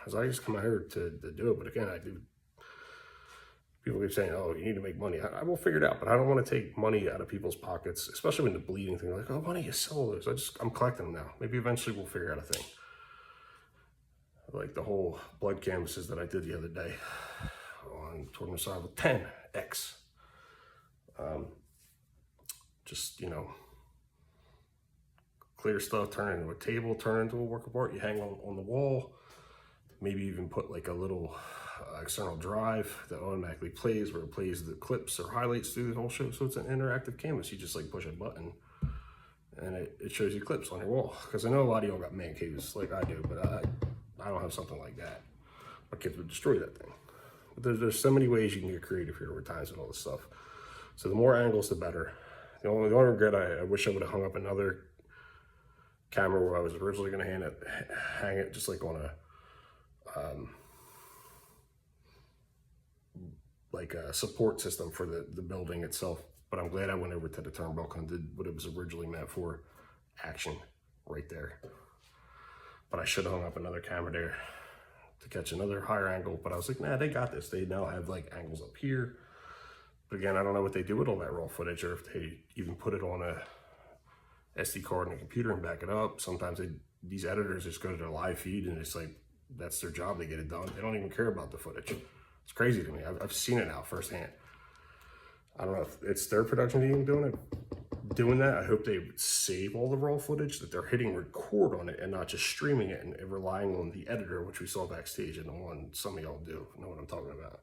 As I just come out here to do it, but again, I do. People keep saying, oh, you need to make money. I will figure it out, but I don't want to take money out of people's pockets, especially when the bleeding thing. Like, oh, why don't you sell those? I'm collecting them now. Maybe eventually we'll figure out a thing. Like the whole blood canvases that I did the other day on Tournament Survival 10X. Just, clear stuff, turn it into a table, turn it into a work of art. You hang on the wall. Maybe even put like a little external drive that automatically plays, where it plays the clips or highlights through the whole show. So it's an interactive canvas. You just like push a button and it shows you clips on your wall. Because I know a lot of y'all got man caves like I do, but I don't have something like that. My kids would destroy that thing. But there's so many ways you can get creative here over times and all this stuff. So the more angles, the better. The only regret, I wish I would have hung up another camera where I was originally going to hang it just like on a support system for the building itself. But I'm glad I went over to the turnbuckle and did what it was originally meant for, action right there. But I should have hung up another camera there to catch another higher angle. But I was like, nah, they got this. They now have like angles up here. But again, I don't know what they do with all that raw footage, or if they even put it on a SD card in a computer and back it up. Sometimes these editors just go to their live feed and it's like, that's their job, they get it done. They don't even care about the footage. It's crazy to me. I've seen it now firsthand. I don't know if it's their production team doing that. I hope they save all the raw footage, that they're hitting record on it and not just streaming it and relying on the editor, which we saw backstage and the one some of y'all do know what I'm talking about.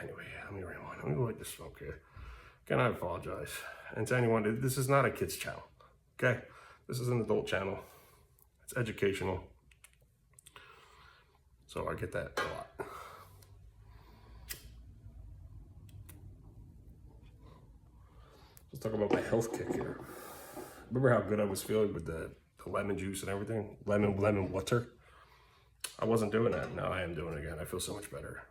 Anyway, let me rewind. Let me go like this smoke here. Again, I apologize. And to anyone, this is not a kid's channel, okay? This is an adult channel. It's educational. So I get that a lot. talk about my health kick here. Remember how good I was feeling with the lemon juice and everything? Lemon water. I wasn't doing that. Now I am doing it again. I feel so much better.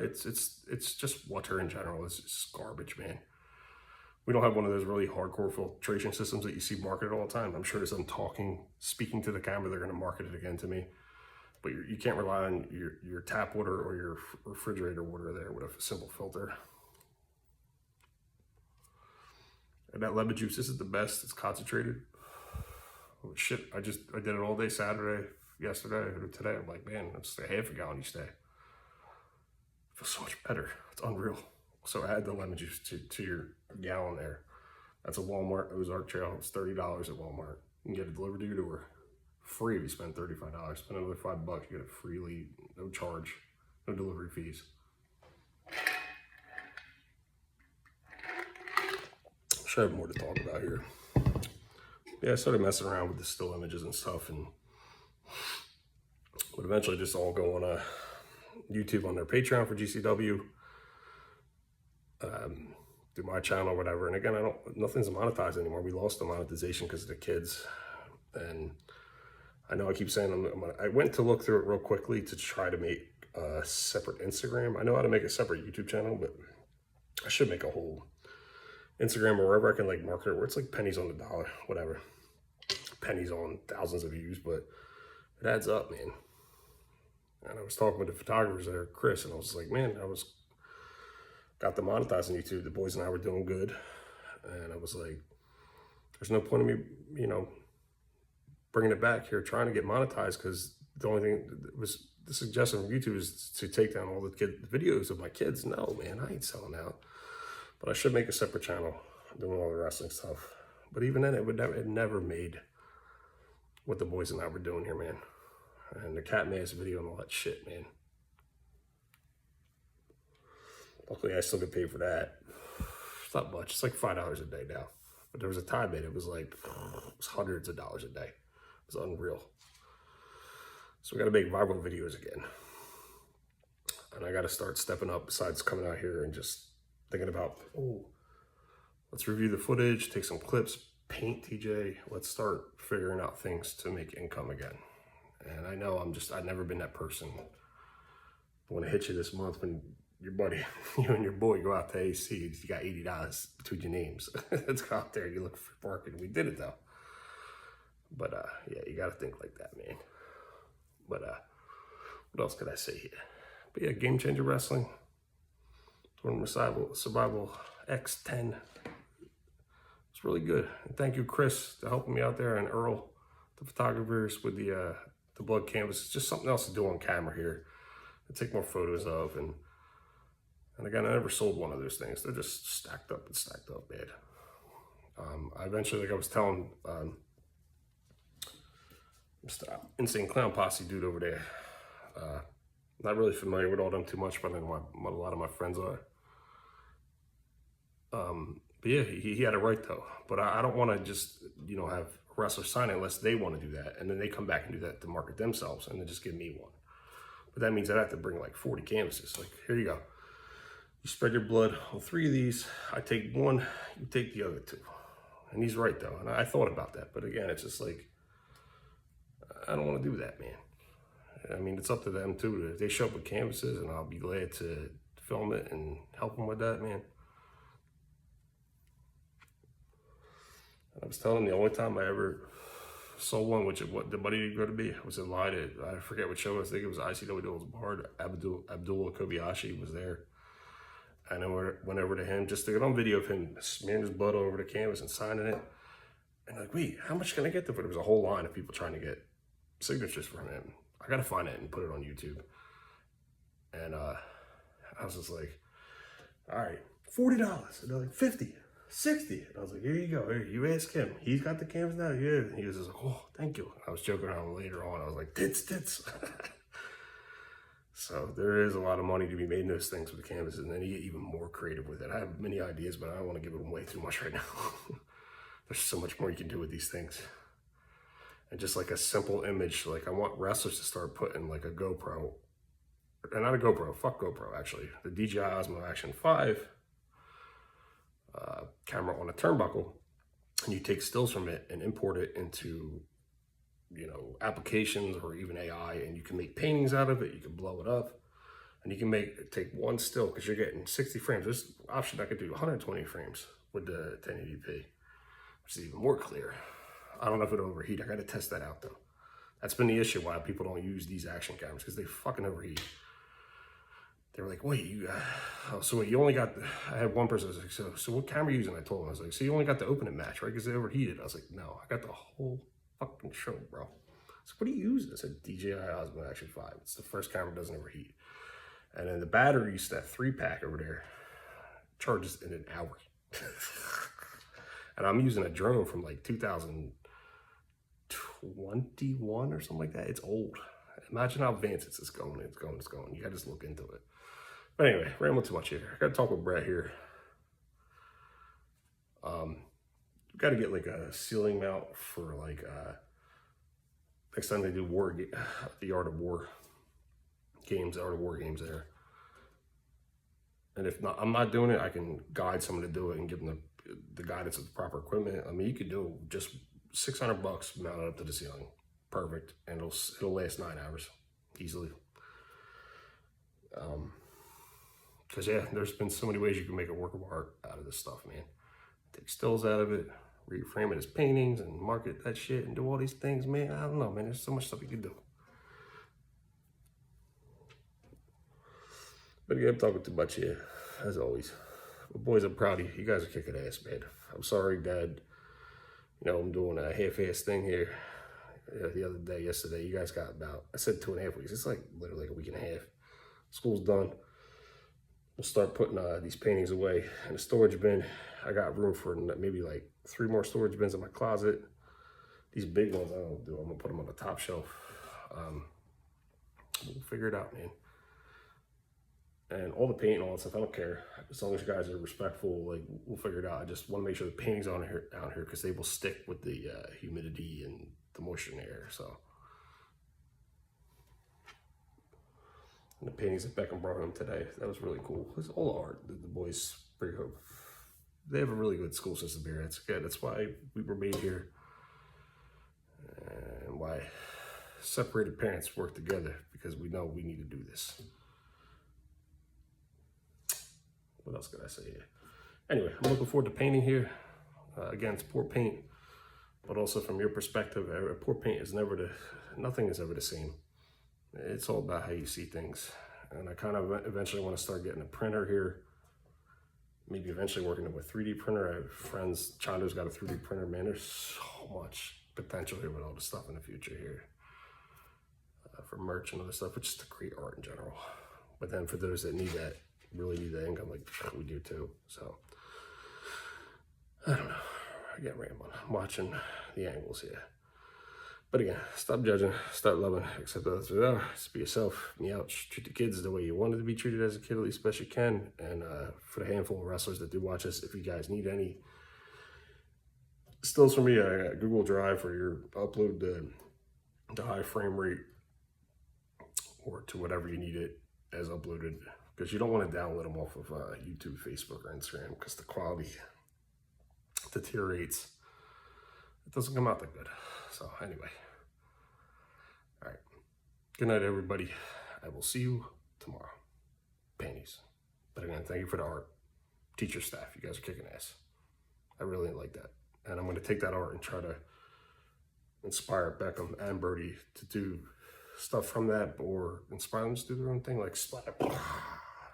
It's just water in general. It's just garbage, man. We don't have one of those really hardcore filtration systems that you see marketed all the time. I'm sure as I'm speaking to the camera, they're going to market it again to me. But you can't rely on your tap water or your refrigerator water there with a simple filter. And that lemon juice, this is the best. It's concentrated. Oh, shit, I did it all day Saturday, yesterday, today. I'm like, man, that's a half a gallon each day. It feels so much better. It's unreal. So add the lemon juice to your gallon there. That's a Walmart Ozark Trail. It's $30 at Walmart. You can get it delivered to your door. Free if you spend $35. Spend another $5, you get it freely, no charge, no delivery fees. Should have more to talk about here. Yeah, I started messing around with the still images and stuff, and would eventually just all go on YouTube on their Patreon for GCW. Do my channel or whatever. And again, nothing's monetized anymore. We lost the monetization because of the kids. And I know I keep saying I went to look through it real quickly to try to make a separate Instagram. I know how to make a separate YouTube channel, but I should make a whole Instagram or wherever I can like market it, where it's like pennies on the dollar, whatever. Pennies on thousands of views, but it adds up, man. And I was talking with the photographers there, Chris, and I was like, man, got the monetizing YouTube. The boys and I were doing good. And I was like, there's no point in me, bringing it back here, trying to get monetized, because the only thing was the suggestion from YouTube is to take down all the videos of my kids. No, man, I ain't selling out. But I should make a separate channel doing all the wrestling stuff. But even then, it never made what the boys and I were doing here, man. And the cat mask video and all that shit, man. Luckily, I still get paid for that. It's not much. It's like $5 a day now. But there was a time that it was like hundreds of dollars a day. It was unreal. So we got to make viral videos again. And I got to start stepping up besides coming out here and just thinking about, let's review the footage, take some clips, paint TJ. Let's start figuring out things to make income again. And I know I've never been that person. I want to hit you this month when your buddy, you and your boy go out to AC, you got $80 between your names. Let's go out there and you look for parking. We did it though. But yeah, you got to think like that, man. But what else could I say here? But yeah, Game Changer Wrestling. Tournament Survival X10. It's really good. And thank you, Chris, for helping me out there, and Earl, the photographers, with the blood canvas. It's just something else to do on camera here. To take more photos of, and again, I never sold one of those things. They're just stacked up, man. I eventually, like I was telling Mr. Insane Clown Posse dude over there, not really familiar with all them too much, but I know a lot of my friends are. But yeah, he had it right though. But I don't want to just, have wrestlers sign it unless they want to do that. And then they come back and do that to market themselves and then just give me one. But that means I'd have to bring like 40 canvases. Like, here you go. You spread your blood on 3 of these. I take 1, you take the other 2. And he's right though. And I thought about that. But again, it's just like, I don't want to do that, man. I mean, it's up to them too. If they show up with canvases, and I'll be glad to film it and help them with that, man. I was telling the only time I ever sold one, which what the money going to be, was in line at, I forget what show it was. I think it was ICW Duels Bard. Abdullah Kobayashi was there. And I went over to him just to get on video of him smearing his blood all over the canvas and signing it. And like, wait, how much can I get there for? There was a whole line of people trying to get signatures from him. I got to find it and put it on YouTube. And I was just like, all right, $40. And they're like, 50. 60. And I was like, here you go. Here, you ask him. He's got the canvas now. Yeah. And he was just like, oh, thank you. I was joking around later on. I was like, tits. So there is a lot of money to be made in those things with the canvases, and then you get even more creative with it. I have many ideas, but I don't want to give it away too much right now. There's so much more you can do with these things. And just like a simple image, like I want wrestlers to start putting like a GoPro, or not a GoPro, fuck GoPro actually. The DJI Osmo Action 5. camera on a turnbuckle, and you take stills from it and import it into, you know, applications or even AI, and you can make paintings out of it. You can blow it up, and you can take one still, because you're getting 60 frames. There's an option I could do 120 frames with the 1080p, which is even more clear. I don't know if it'll overheat. I got to test that out though. That's been the issue why people don't use these action cameras, because they fucking overheat. They were like, wait, you only got, I had one person, I was like, so what camera are you using? I told him, I was like, so you only got the open and match, right? Because they overheated. I was like, no, I got the whole fucking show, bro. So what do you use? I said, DJI Osmo Action 5. It's the first camera that doesn't overheat. And then the batteries, that 3-pack over there, charges in an hour. And I'm using a drone from like 2021 or something like that. It's old. Imagine how advanced it's going. It's going. You gotta just look into it. But anyway, rambling too much here. I gotta talk with Brett here. Got to get like a ceiling mount for like next time they do the Art of War games there. And if not, I'm not doing it. I can guide someone to do it and give them the guidance of the proper equipment. I mean, you could do just $600 mounted up to the ceiling, perfect, and it'll last 9 hours easily. Because yeah, there's been so many ways you can make a work of art out of this stuff, man. Take stills out of it, reframe it as paintings, and market that shit, and do all these things, man. I don't know, man. There's so much stuff you can do. But again, I'm talking too much here, as always. But boys, I'm proud of you. You guys are kicking ass, man. I'm sorry, Dad. You know, I'm doing a half-ass thing here. The other day, yesterday, you guys got about, I said 2.5 weeks. It's like literally like a week and a half. School's done. We'll start putting these paintings away in a storage bin. I got room for maybe like 3 more storage bins in my closet. These big ones, I don't do. I'm gonna put them on the top shelf. We'll figure it out, man. And all the paint and all that stuff, I don't care. As long as you guys are respectful, like, we'll figure it out. I just want to make sure the paintings on here down here, because they will stick with the humidity and the moisture in the air. So, and the paintings that Beckham brought home today, that was really cool. It's all art. The boys, they have a really good school system here. That's good. That's why we were made here, and why separated parents work together, because we know we need to do this. What else could I say here? Anyway, I'm looking forward to painting here. Again, it's pour paint, but also from your perspective, pour paint is nothing is ever the same. It's all about how you see things. And I kind of eventually want to start getting a printer here. Maybe eventually working with a 3D printer. I have friends, Chando's got a 3D printer. Man, there's so much potential here with all the stuff in the future here. For merch and other stuff, but just to create art in general. But then for those that need that, really need that income, like we do too. So I don't know, I get rambling. I'm watching the angles here. But again, stop judging, start loving, accept others as they are. Just be yourself, treat the kids the way you wanted to be treated as a kid, at least best you can. And for the handful of wrestlers that do watch us, if you guys need any stills from me, I got Google Drive for your upload the high frame rate, or to whatever you need it as uploaded. Because you don't want to download them off of YouTube, Facebook, or Instagram, because the quality deteriorates. It doesn't come out that good. So anyway, all right. Good night, everybody. I will see you tomorrow. Panties. But again, thank you for the art. Teacher, staff, you guys are kicking ass. I really like that. And I'm going to take that art and try to inspire Beckham and Brody to do stuff from that, or inspire them to do their own thing, like splatter.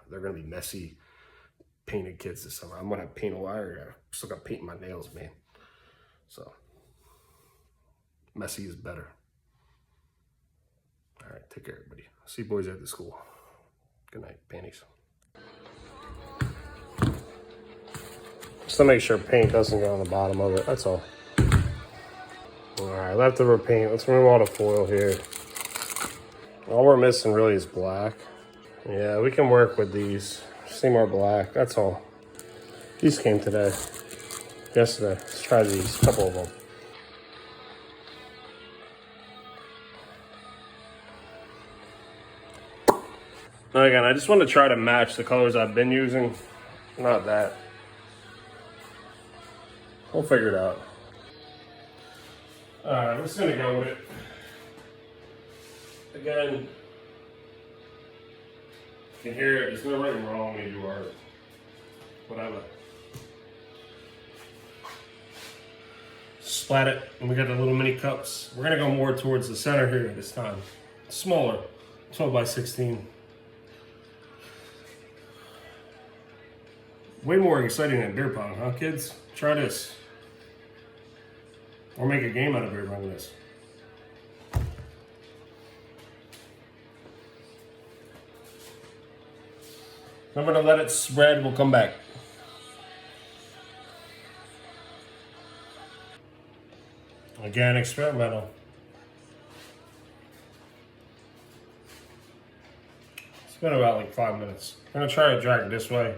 They're gonna be messy, painted kids this summer. I'm gonna paint a wire. I still got paint in my nails, man. So messy is better. All right, take care, everybody. See you boys at the school. Good night, panties. Just to make sure paint doesn't go on the bottom of it. That's all. All right, leftover paint. Let's remove all the foil here. All we're missing really is black. Yeah, we can work with these. Just need more black, that's all. These came today. Yesterday. Let's try these, a couple of them. Now again, I just want to try to match the colors I've been using. Not that. We'll figure it out. Alright, we're just gonna go with it. Again, you can hear it. There's no right and wrong when you do art. Whatever. Splat it, and we got the little mini cups. We're gonna go more towards the center here this time. Smaller, 12 by 16. Way more exciting than beer pong, huh, kids? Try this. Or make a game out of beer pong with this. Remember to let it spread, we'll come back. Again, experimental. It's been about like 5 minutes. I'm gonna try to drag it this way.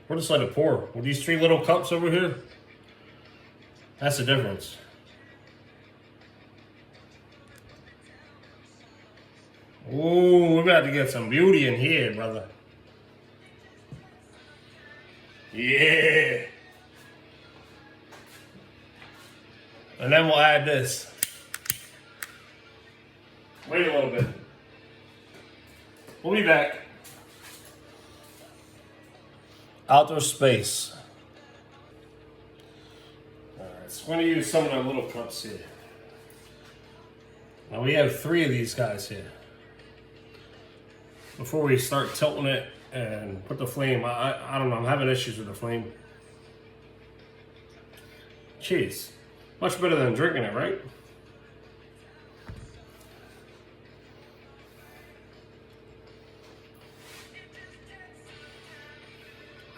We'll just let it pour. With these 3 little cups over here, that's the difference. Ooh, we're about to get some beauty in here, brother. Yeah. And then we'll add this. Wait a little bit. We'll be back. Outdoor space. Alright, so I'm going to use some of the little cups here. Now we have 3 of these guys here. Before we start tilting it and put the flame, I don't know, I'm having issues with the flame. Cheers. Much better than drinking it, right?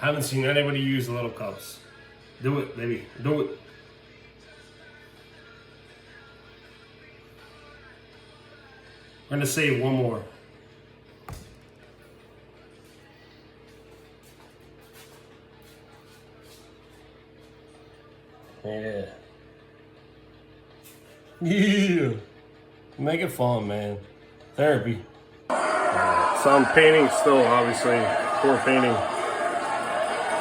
I haven't seen anybody use the little cups. Do it, baby. Do it. I'm gonna save one more. Yeah. Yeah. Make it fun, man. Therapy. So I'm painting still, obviously. Pour painting.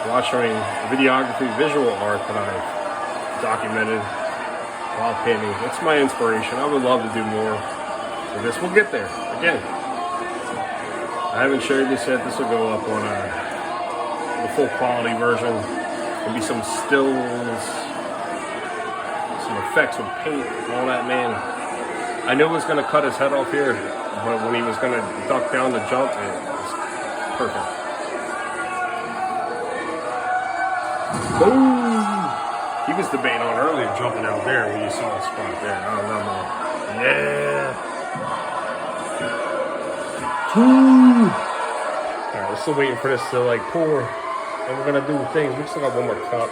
Watching videography, visual art that I've documented while painting. It's my inspiration. I would love to do more of this. We'll get there. Again, I haven't shared this yet. This will go up on the full quality version. There'll be some stills, some effects with paint, all that, man. I knew it was going to cut his head off here, but when he was going to duck down to jump, it was perfect. Boom! He was debating on earlier jumping out there when you saw a spot there. I don't know, man. Yeah! Alright, we're still waiting for this to like pour. And we're gonna do things. We still got one more cup.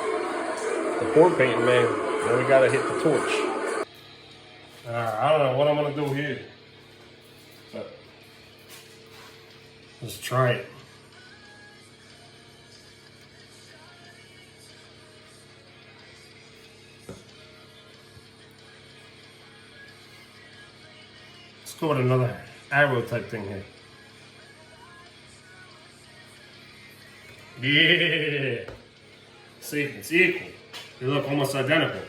The pour painting, man. Then we gotta hit the torch. Alright, I don't know what I'm gonna do here. But let's try it. Let's go with another arrow type thing here. Yeah. See, it's equal. They look almost identical.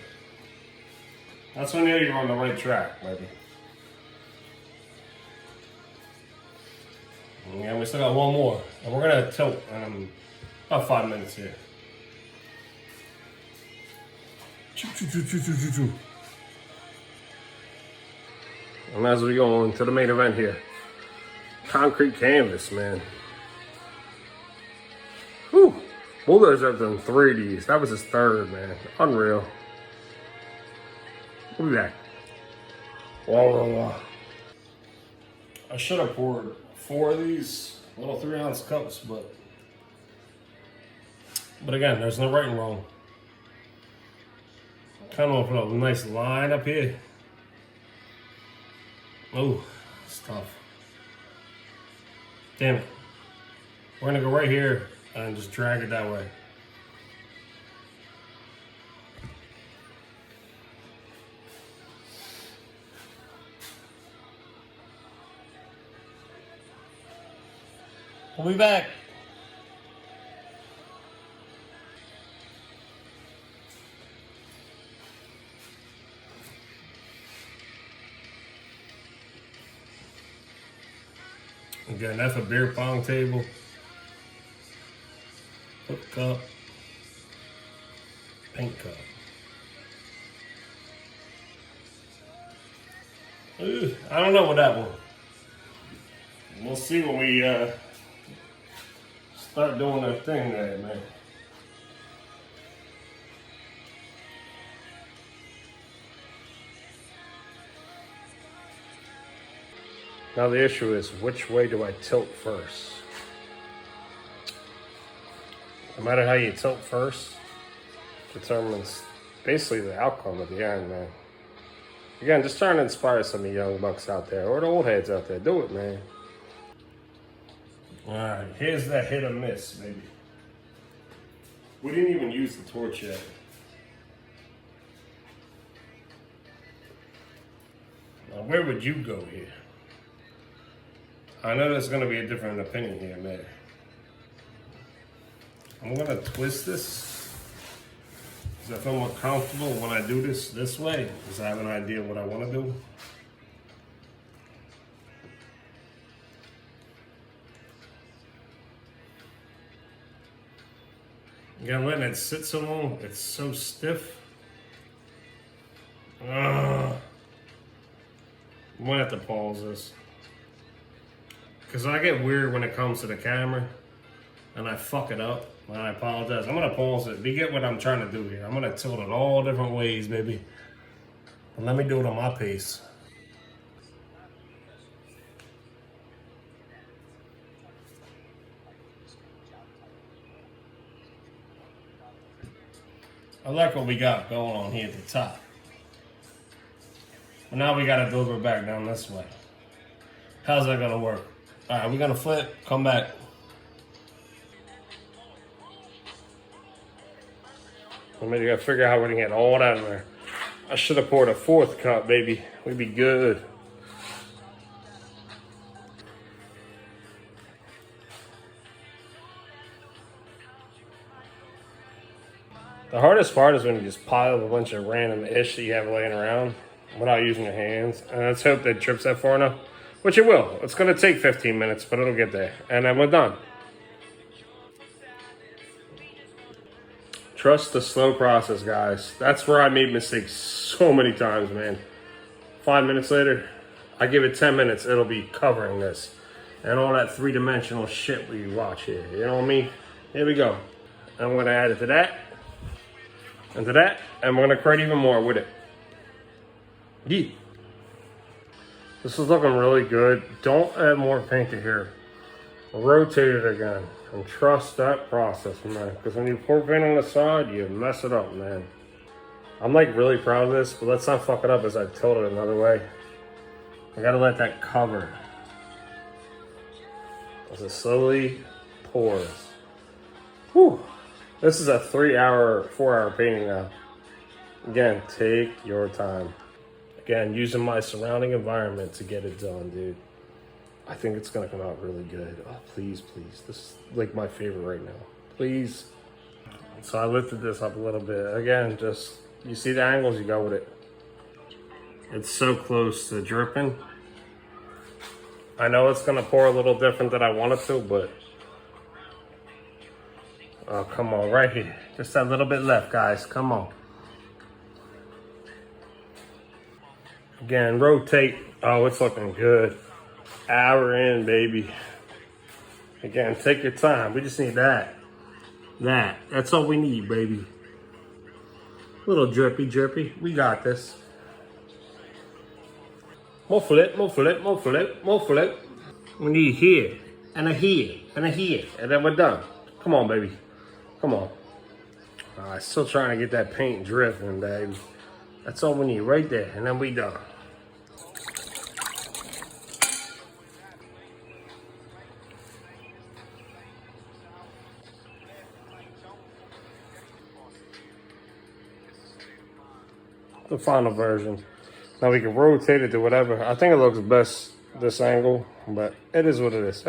That's when you're on the right track, baby. Yeah, we still got one more. And we're gonna tilt about 5 minutes here. And as we go on to the main event here, concrete canvas, man. Whew. Bulldozer have done 3 of these. That was his 3rd, man. Unreal. We'll be back. Whoa. I should have poured 4 of these little 3-ounce cups, but again, there's no right and wrong. Kind of put a nice line up here. Oh, it's tough. Damn it. We're gonna go right here and just drag it that way. We'll be back. Again, that's a beer pong table. Hook cup. Paint cup. Ooh, I don't know with that one. We'll see when we start doing that thing there, man. Now the issue is, which way do I tilt first? No matter how you tilt first, determines basically the outcome at the end, man. Again, just trying to inspire some of the young bucks out there, or the old heads out there. Do it, man. All right, here's that hit or miss, baby. We didn't even use the torch yet. Now, where would you go here? I know there's going to be a different opinion here, man. I'm going to twist this because I feel more comfortable when I do this way, because I have an idea of what I want to do. Again, letting it sit so long, it's so stiff. I'm gonna have to pause this. Because I get weird when it comes to the camera and I fuck it up, and I apologize. I'm gonna pause it. You get what I'm trying to do here. I'm gonna tilt it all different ways, baby. But let me do it on my pace. I like what we got going on here at the top. But now we gotta deliver back down this way. How's that gonna work? All right, we're gonna flip, come back. I mean, you gotta figure out how we're gonna get all that in there. I should have poured a fourth cup, baby. We'd be good. The hardest part is when you just pile up a bunch of random ish that you have laying around without using your hands. And let's hope that trips that far enough, which it will. It's gonna take 15 minutes, but it'll get there. And then we're done. Trust the slow process, guys. That's where I made mistakes so many times, man. 5 minutes later, I give it 10 minutes, it'll be covering this. And all that three-dimensional shit we watch here. You know what I mean? Here we go. I'm gonna add it to that. And to that, and we're gonna create even more with it. Yeah. This is looking really good. Don't add more paint to here. Rotate it again. And trust that process, man. Because when you pour paint on the side, you mess it up, man. I'm like really proud of this, but let's not fuck it up as I tilt it another way. I gotta let that cover as it slowly pours. Whew. This is a 3-hour, 4-hour painting now. Again, take your time. Again, using my surrounding environment to get it done, dude. I think it's gonna come out really good. Oh, please, please. This is like my favorite right now. Please. So I lifted this up a little bit. Again, just, you see the angles, you go with it. It's so close to dripping. I know it's gonna pour a little different than I want it to, but oh, come on, right here. Just a little bit left, guys. Come on. Again, rotate. Oh, it's looking good. Hour in, baby. Again, take your time. We just need that. That's all we need, baby. Little drippy, drippy. We got this. More flip, more flip, more flip, more flip. We need here, and a here, and a here. And then we're done. Come on, baby. Come on. Still trying to get that paint dripping, baby. That's all we need right there, and then we done. The final version. Now we can rotate it to whatever. I think it looks best this angle, but it is what it is.